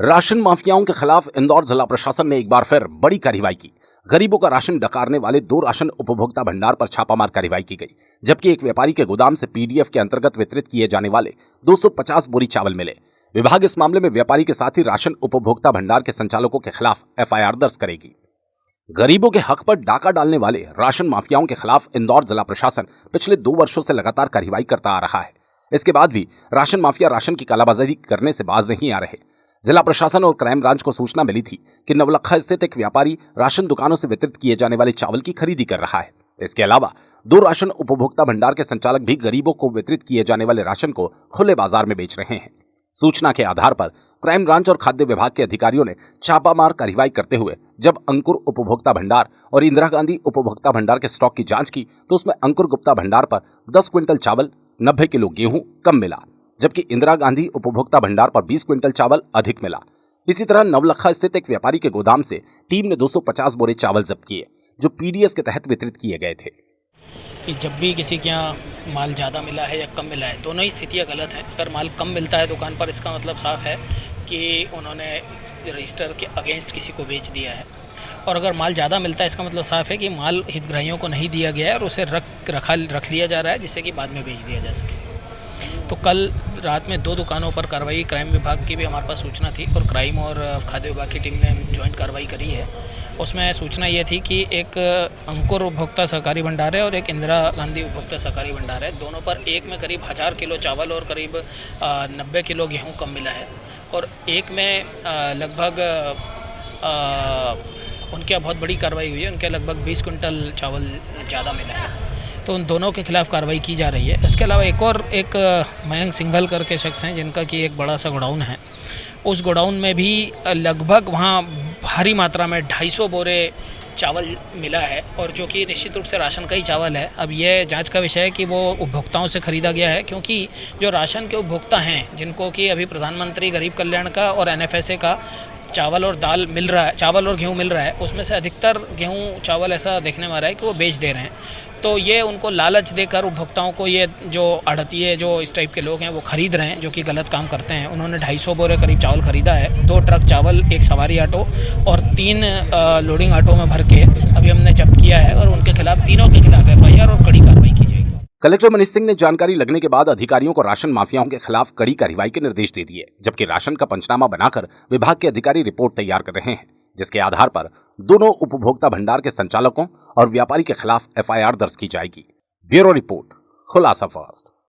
Ration माफियाओं के खिलाफ इंदौर जिला प्रशासन ने एक बार फिर बड़ी कार्रवाई की। गरीबों का राशन डकारने वाले 2 राशन उपभोक्ता भंडार पर छापामार कार्रवाई की गई, जबकि एक व्यापारी के गोदाम से पीडीएफ के अंतर्गत वितरित किए जाने वाले 250 बोरी चावल मिले। विभाग इस मामले में व्यापारी के साथ ही राशन उपभोक्ता भंडार के संचालकों के खिलाफ एफआईआर दर्ज करेगी। गरीबों के हक पर डाका डालने वाले राशन माफियाओं के खिलाफ इंदौर जिला प्रशासन पिछले 2 वर्षों से लगातार कार्रवाई करता आ रहा है। इसके बाद भी राशन माफिया राशन की कालाबाजारी करने से बाज नहीं आ रहे। जिला प्रशासन और क्राइम ब्रांच को सूचना मिली थी कि नवलखा स्थित एक व्यापारी राशन दुकानों से वितरित किए जाने वाले चावल की खरीदी कर रहा है। इसके अलावा 2 राशन उपभोक्ता भंडार के संचालक भी गरीबों को वितरित किए जाने वाले राशन को खुले बाजार में बेच रहे हैं। सूचना के आधार पर क्राइम ब्रांच और खाद्य विभाग के अधिकारियों ने छापामार कार्रवाई करते हुए जब अंकुर उपभोक्ता भंडार और इंदिरा गांधी उपभोक्ता भंडार के स्टॉक की जांच की तो उसमें अंकुर गुप्ता भंडार पर 10 क्विंटल चावल, 90 किलो गेहूं कम मिला, जबकि इंदिरा गांधी उपभोक्ता भंडार पर 20 क्विंटल चावल अधिक मिला। इसी तरह नवलखा स्थित एक व्यापारी के गोदाम से टीम ने 250 बोरे चावल जब्त किए, जो पीडीएस के तहत वितरित किए गए थे। कि जब भी किसी के यहाँ माल ज़्यादा मिला है या कम मिला है, दोनों ही स्थितियाँ गलत हैं। अगर माल कम मिलता है दुकान पर, इसका मतलब साफ है कि उन्होंने रजिस्टर के अगेंस्ट किसी को बेच दिया है, और अगर माल ज़्यादा मिलता है इसका मतलब साफ है कि माल हितग्राहियों को नहीं दिया गया है और उसे रख लिया जा रहा है, जिससे कि बाद में बेच दिया जा सके। तो कल रात में 2 दुकानों पर कार्रवाई, क्राइम विभाग की भी हमारे पास सूचना थी और क्राइम और खाद्य विभाग की टीम ने ज्वाइंट कार्रवाई करी है। उसमें सूचना ये थी कि एक अंकुर उपभोक्ता सहकारी भंडार है और एक इंदिरा गांधी उपभोक्ता सहकारी भंडार है। दोनों पर एक में करीब 1000 किलो चावल और करीब 90 किलो गेहूं कम मिला है, और एक में लगभग उनके बहुत बड़ी कार्रवाई हुई है, उनके लगभग 20 कुंटल चावल ज़्यादा मिला है। तो उन दोनों के खिलाफ कार्रवाई की जा रही है। इसके अलावा एक मयंक सिंघल करके शख्स हैं, जिनका कि एक बड़ा सा गोडाउन है। उस गोडाउन में भी लगभग वहाँ भारी मात्रा में 250 बोरे चावल मिला है, और जो कि निश्चित रूप से राशन का ही चावल है। अब यह जांच का विषय है कि वो उपभोक्ताओं से ख़रीदा गया है, क्योंकि जो राशन के उपभोक्ता हैं, जिनको कि अभी प्रधानमंत्री गरीब कल्याण का और एनएफएसए का चावल और दाल मिल रहा है, चावल और गेहूं मिल रहा है, उसमें से अधिकतर गेहूं चावल ऐसा देखने में आ रहा है कि वो बेच दे रहे हैं। तो ये उनको लालच देकर उपभोक्ताओं को, ये जो आढ़तिये जो इस टाइप के लोग हैं वो खरीद रहे हैं, जो कि गलत काम करते हैं। उन्होंने 250 बोरे करीब चावल खरीदा है, 2 ट्रक चावल, 1 सवारी ऑटो और 3 लोडिंग ऑटो में भर के अभी हमने जब्त किया है, और उनके खिलाफ, तीनों के खिलाफ एफआईआर और कड़ी कार्रवाई की जाएगी। कलेक्टर मनीष सिंह ने जानकारी लगने के बाद अधिकारियों को राशन माफियाओं के खिलाफ कड़ी कार्रवाई के निर्देश दे दिए, जबकि राशन का पंचनामा बनाकर विभाग के अधिकारी रिपोर्ट तैयार कर रहे हैं, जिसके आधार पर दोनों उपभोक्ता भंडार के संचालकों और व्यापारी के खिलाफ एफआईआर दर्ज की जाएगी। ब्यूरो रिपोर्ट, खुलासा फर्स्ट।